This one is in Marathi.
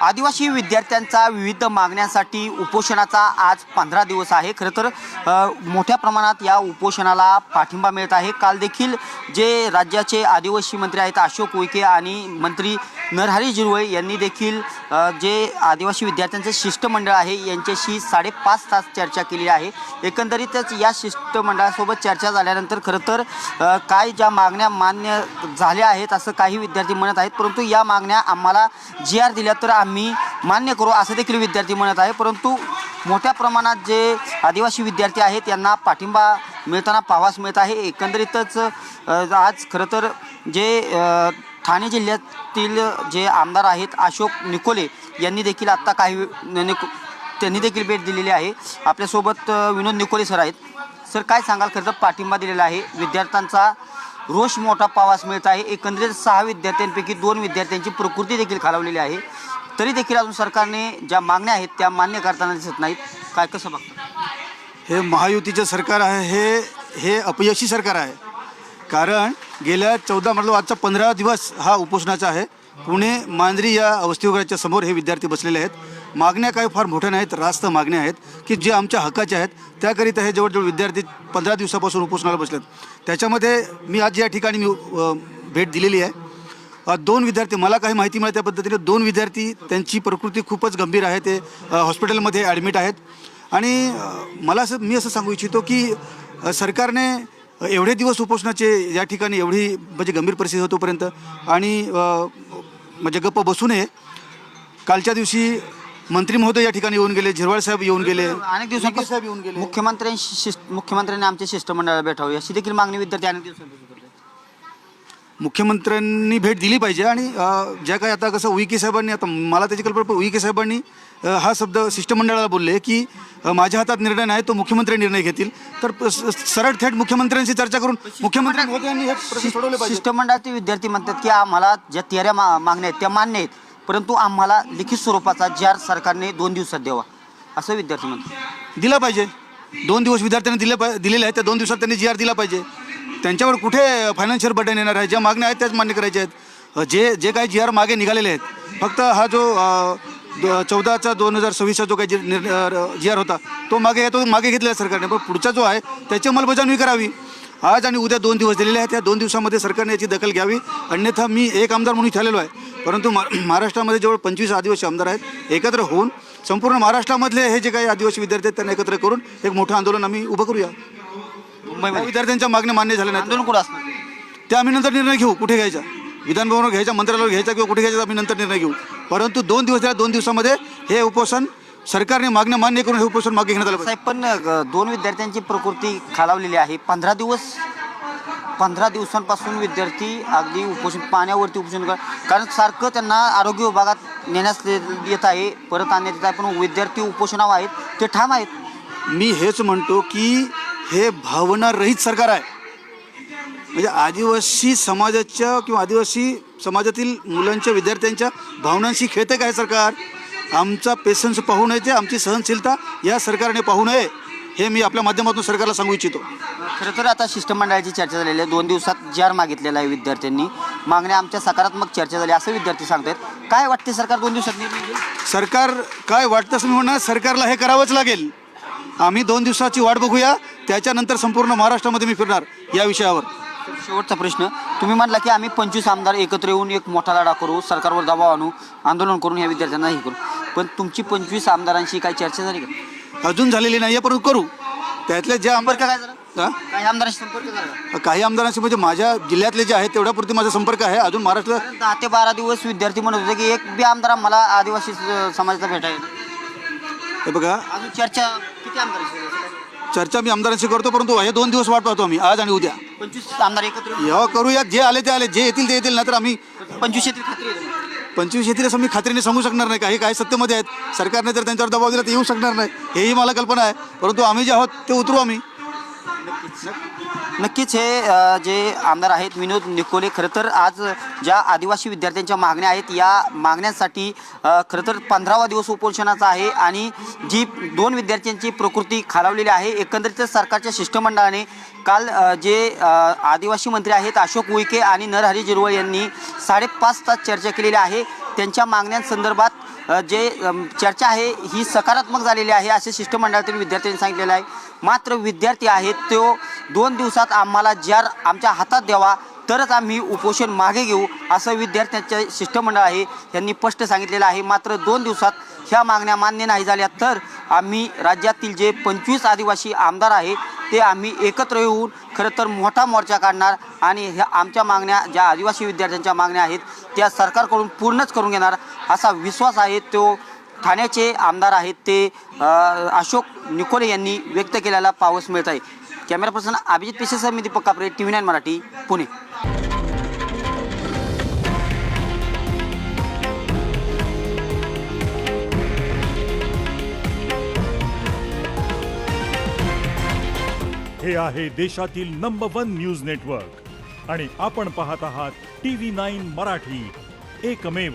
आदिवासी विद्यार्थ्यांचा विविध मागण्यांसाठी उपोषणाचा आज 15 दिवस आहे। खरं तर मोठ्या प्रमाणात या उपोषणाला पाठिंबा मिळत आहे। काल देखील जे राज्याचे आदिवासी मंत्री आहेत अशोक उईके आणि मंत्री नरहरी झिरवळ यांनी देखील जे आदिवासी विद्यार्थ्यांचे शिष्टमंडळ आहे यांच्याशी 5.5 तास चर्चा केली आहे। एकंदरीतच या शिष्टमंडळासोबत चर्चा झाल्यानंतर खरं तर काय ज्या मागण्या मान्य झाल्या आहेत असं काही विद्यार्थी म्हणत आहेत, परंतु या मागण्या आम्हाला GR दिल्या तर आम्ही मान्य करू असं देखील विद्यार्थी म्हणत आहे। परंतु मोठ्या प्रमाणात जे आदिवासी विद्यार्थी आहेत यांना पाठिंबा मिळताना पाहावयास मिळत आहे। एकंदरीतच आज खरं तर जे ठाणे जिल्ह्यातील जे आमदार आहेत अशोक निकोले यांनी देखील आत्ता त्यांनी देखील भेट दिलेली आहे। आपल्यासोबत विनोद निकोले सर आहेत। सर काय सांगाल, खरं तर पाठिंबा दिलेला आहे, विद्यार्थ्यांचा रोष मोठा पाहावयास मिळत आहे। एकंदरीत 6 विद्यार्थ्यांपैकी 2 विद्यार्थ्यांची प्रकृती देखील खालावलेली आहे, तरी देखील अजून सरकारने ज्या मागण्या आहेत त्या मान्य करताना दिसत नाहीत। काय कसं बघता? हे महायुतीचं सरकार आहे, हे अपयशी सरकार आहे। कारण गेल्या 14 मतलब आजचा 15 दिवस हा उपोषणाचा आहे। पुणे मांजरी या वसतिगृहाच्या समोर हे विद्यार्थी बसलेले आहेत। मागण्या काही फार मोठ्या नाहीत, रास्त मागण्या आहेत की जे आमच्या हक्काच्या आहेत। त्याकरिता हे जवळजवळ विद्यार्थी 15 दिवसापासून उपोषणाला बसलेत। त्याच्यामध्ये मी आज या ठिकाणी भेट दिलेली आहे। 2 विद्यार्थी, मला काही माहिती मिळाली त्या पद्धतीने 2 विद्यार्थी त्यांची प्रकृती खूपच गंभीर आहे, ते हॉस्पिटलमध्ये ॲडमिट आहेत। आणि मी असं सांगू इच्छितो की सरकारने एवढे दिवस उपोषणाचे या ठिकाणी एवढी म्हणजे गंभीर परिस्थिती होतोपर्यंत आणि म्हणजे गप्प बसू नये। कालच्या दिवशी मंत्री महोदय या ठिकाणी येऊन गेले, झिरवाळ साहेब येऊन गेले, अनेक दिवसांपासून साहेब येऊन गेले, मुख्यमंत्र्यांनी आमच्या शिष्टमंडळाला भेटावं अशी देखील मागणी विद्यार्थी अनेक दिवसांपासून करतात। मुख्यमंत्र्यांनी भेट दिली पाहिजे। आणि ज्या काही आता कसं उईके साहेबांनी, आता मला त्याची कल्पना, उईके साहेबांनी हा शब्द शिष्टमंडळाला बोलले की माझ्या हातात निर्णय नाही, तो मुख्यमंत्री निर्णय घेतील। तर सरळ थेट मुख्यमंत्र्यांशी चर्चा करून मुख्यमंत्री महोदयांनी हे प्रश्न सोडवले पाहिजे। शिष्टमंडळाचे विद्यार्थी म्हणतात की आम्हाला ज्या 13 मागण्या आहेत त्या मान्य आहेत, परंतु आम्हाला लिखित स्वरूपाचा GR सरकारने 2 दिवसात द्यावा असं विद्यार्थी म्हणतात। दिला पाहिजे। 2 दिवस विद्यार्थ्यांनी दिलेले आहेत, त्या 2 दिवसात त्यांनी GR दिला पाहिजे। त्यांच्यावर कुठे फायनान्शियल बर्डन येणार आहे? ज्या मागण्या आहेत त्याच मान्य करायच्या आहेत। जे काही GR मागे निघालेले आहेत, फक्त हा जो 14/2026 जो काही GR होता तो मागे घेतलेला सरकारने, पण पुढचा जो आहे त्याची अंमलबजावणी करावी। आज आणि उद्या 2 दिवस दिलेले आहेत, या 2 दिवसामध्ये सरकारने याची दखल घ्यावी। अन्यथा मी एक आमदार म्हणून इथे आलेलो आहे, परंतु महाराष्ट्रामध्ये जवळ 25 आदिवासी आमदार आहेत। एकत्र होऊन संपूर्ण महाराष्ट्रामधले हे जे काही आदिवासी विद्यार्थी आहेत त्यांना एकत्र करून एक मोठं आंदोलन आम्ही उभं करूया। मुंबईमध्ये विद्यार्थ्यांच्या मागण्या मान्य झाल्या नाहीत, आंदोलन कुठं असणार ते आम्ही नंतर निर्णय घेऊ, कुठे घ्यायचा, विधानभवनावर घ्यायचा, मंत्रालयावर घ्यायचा किंवा कुठे घ्यायचा आम्ही नंतर निर्णय घेऊ। परंतु 2 दिवस, त्या 2 दिवसामध्ये हे उपोषण सरकारने मागण्या मान्य करून हे उपोषण मागे घेण्यात आलं साहेब। पण 2 विद्यार्थ्यांची प्रकृती खालावलेली आहे। 15 दिवसांपासून विद्यार्थी अगदी उपोषण, पाण्यावरती उपोषण कारण सारखं त्यांना आरोग्य विभागात नेण्यास येत आहे, परत आणण्यात येत आहे, पण विद्यार्थी उपोषणावर आहेत, ते ठाम आहेत। मी हेच म्हणतो की हे भावनारहित सरकार आहे। म्हणजे आदिवासी समाजाच्या किंवा आदिवासी समाजातील मुलांच्या, विद्यार्थ्यांच्या भावनांशी खेळते काय सरकार? आमचा पेशन्स पाहू नये, आमची सहनशीलता या सरकारने पाहू नये, हे मी आपल्या माध्यमातून सरकारला सांगू इच्छितो। खरं तर आता शिष्टमंडळाची चर्चा झालेली आहे, 2 दिवसात GR मागितलेला आहे विद्यार्थ्यांनी, मागण्या आमच्या सकारात्मक चर्चा झाली असं विद्यार्थी सांगतात। काय वाटते, सरकार 2 दिवसात निर्णय घेईल? सरकार काय वाटतं असं मी म्हणणार, सरकारला हे करावंच लागेल। आम्ही 2 दिवसाची वाट बघूया, त्याच्यानंतर संपूर्ण महाराष्ट्रामध्ये मी फिरणार या विषयावर। शेवटचा प्रश्न, तुम्ही म्हटला की आम्ही 25 आमदार एकत्र येऊन एक मोठा लढा करू, सरकारवर दबाव आणू, आंदोलन करून या विद्यार्थ्यांना हे करू, पण तुमची 25 आमदारांशी काही चर्चा झाली का? अजून झालेली नाही आहे, परंतु करू। त्यातले जे संपर्क काय झाला? काही आमदारांशी संपर्क झाला? काही आमदारांशी म्हणजे माझ्या जिल्ह्यातले जे आहेत तेवढ्यापुरती माझा संपर्क आहे। अजून महाराष्ट्रात 10 ते 12 दिवस विद्यार्थी म्हणत होते की एक बी आमदार मला आदिवासी समाजाचा भेटायला। हे बघा, अजून चर्चा किती आमदारांशी? चर्चा मी आमदारांशी करतो, परंतु हे 2 दिवस वाट पाहतो आम्ही, आज आणि उद्या। 25 आमदार एकत्र जेव्हा करूया, जे आले ते आले, जे येतील ते येतील, नाहीतर आम्ही 25 येतील खात्री आहे? 25 येतील असं मी खात्रीने सांगू शकणार नाही। काही सत्तेमध्ये आहेत, सरकारने जर त्यांच्यावर दबाव दिला तर येऊ शकणार नाही, हेही मला कल्पना आहे, परंतु आम्ही जे आहोत ते उतरू आम्ही। नक्कीच हे जे आमदार आहेत विनोद निकोले, खरं तर आज ज्या आदिवासी विद्यार्थ्यांच्या मागण्या आहेत या मागण्यांसाठी खरं तर 15वा दिवस उपोषणाचा आहे आणि जी 2 विद्यार्थ्यांची प्रकृती खालावलेली आहे। एकंदरीत सरकारच्या शिष्टमंडळाने काल जे आदिवासी मंत्री आहेत अशोक उईके आणि नरहरी झिरवळ यांनी 5.5 तास चर्चा केलेली आहे। त्यांच्या मागण्यांसंदर्भात जे चर्चा आहे ही सकारात्मक झालेली आहे असे शिष्टमंडळातील विद्यार्थ्यांनी सांगितलेलं आहे. मात्र विद्यार्थी आहेत तो 2 दिवसात आम्हाला जार आमच्या हातात द्यावा तरच आम्ही उपोषण मागे घेऊ असं विद्यार्थ्यांचे शिष्टमंडळ आहे यांनी स्पष्ट सांगितलेलं आहे. मात्र 2 दिवसात ह्या मागण्या मान्य नाही झाल्या तर आम्ही राज्यातील जे 25 आदिवासी आमदार आहेत ते आम्ही एकत्र येऊन खरं तर मोठा मोर्चा काढणार आणि ह्या आमच्या मागण्या ज्या आदिवासी विद्यार्थ्यांच्या मागण्या आहेत त्या सरकारकडून पूर्णच करून घेणार असा विश्वास आहे तो ठाण्याचे आमदार आहेत ते अशोक निकोले यांनी व्यक्त केलेला पावस मिळत आहे. कॅमेरा पर्सन अभिजित पेशेसह मी दीपक कापरे, TV9 मराठी, पुणे. हे आहे देशातील नंबर 1 न्यूज नेटवर्क आणि आपण पाहत आहात TV9 मराठी, एकमेव.